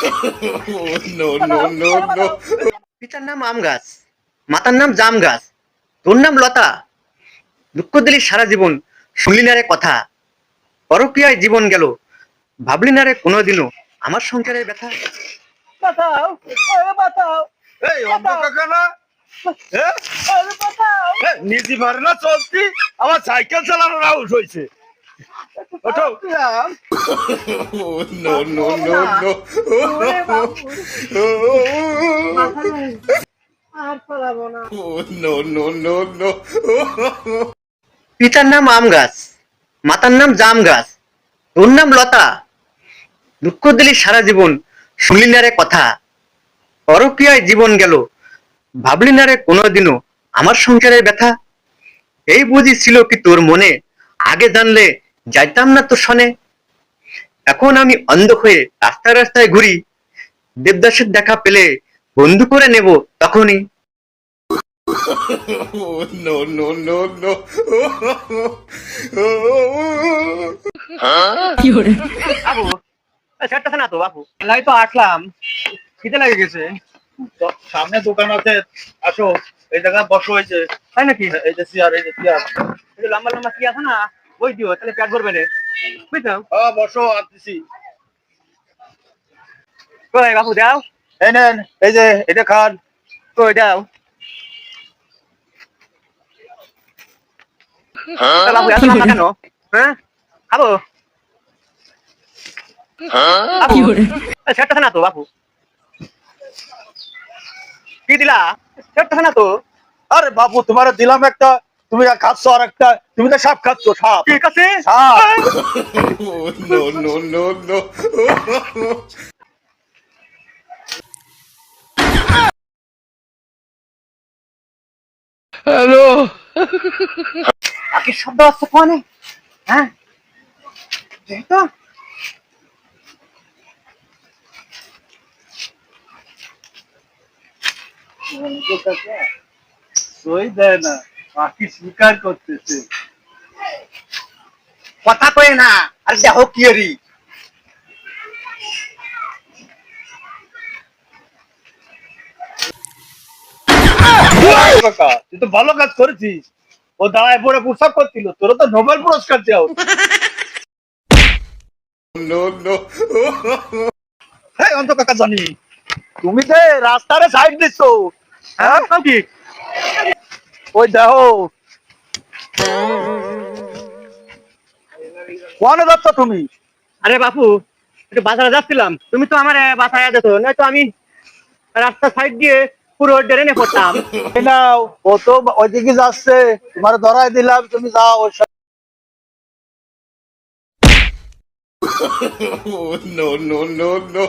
No, no, no, no. পিতার নাম আম গাছ, মাতার নাম জাম গাছ, তোর নাম লতা। দুঃখ দিলি সারা জীবন, শুনলি না রে কথা। পরক্রিয়ায় জীবন গেল, ভাবলি না রে কোনোদিনও আমার সংসারের ব্যথা। বাঁচাও, আরে বাঁচাও, এই অন্ধ কাকা না? হ্যাঁ? আরে বাঁচাও। নিজে মারে না চলতি, আমার সাইকেল চালানোর আউট হয়েছে। ওঠো। No, no, no, no. ওরে বাবু, আর পালাবো না। No, no, no, no. পিতার নাম আম গাছ, মাতার নাম জাম গাছ, তোর নাম লতা। দুঃখ দিলি সারা জীবন, শুনলি না রে কথা। পরক্রিয়ায় জীবন গেল, ভাবলি না রে কোনোদিনও আমার সংসারের ব্যথা। এই বুঝি ছিল কি তোর মনে, আগে জানলে যাইতাম না তোর সনে। এখন আমি অন্ধ হয়ে রাস্তায় রাস্তায় ঘুরি, দেবদাসের দেখা পেলে বন্ধু করে নেব তখনই। No, no, no, no. বাবু সেটা না তো বাবু, লাই তো আসলাম, খিদে লেগে গেছে। সামনে দোকান আছে, আসো এই জায়গায় বসো। হয়েছে তাই নাকি? এই যে চেয়ার, এই যে চেয়ার। এই যে লম্বা লম্বা কি আছে না, ওই দিও, তাহলে পেট ভরবে না, বুঝছো? হ্যাঁ বসো, আর দিছি। কই বাবু দাও, এই নেন, এই যে এটা খান। কই দাও। তা বাবু এত লম্বা কেন? হ্যাঁ খাবো? বাবু সেটা না তো বাবু, কি দিলা? সেটা না তো। আরে বাবু, তোমার দিলাম একটা, তুমি খাচ্ছ আর একটা, তুমি তো সাপ খাচ্ছ, সাপ। ঠিক আছে। সাপ। No, no, no, no. Hello, কি শব্দ আছে কোনে? হ্যাঁ এই তো। সই দেয় না, পাখি শিকার করতেছে। কথা কয় না, আর দেহ কি এরি। কাকা, তুই তো ভালো কাজ করেছিস। ও দাঁড়ায় পড়ে প্রস্তাব করছিল, তোর তো নোবেল পুরস্কার দেওয়া উচিত। No, no. হ্যাঁ অন্ত কাকা জানি। তুমি যে রাস্তারে সাইড দিচ্ছ, হ্যাঁ কি? ওই দেখো কোনে যাচ্ছ তুমি? আরে বাপু, একটু বাজারে যাচ্ছিলাম, তুমি তো আমার বাসায় যেত, নয় তো আমি রাস্তা সাইড দিয়ে পুরো ড্রেনে পড়তাম। এই নাও, ও তো ওইদিকে যাচ্ছে, তোমার ধরাই দিলাম, তুমি যাও ওর সাথে। No, no, no, no.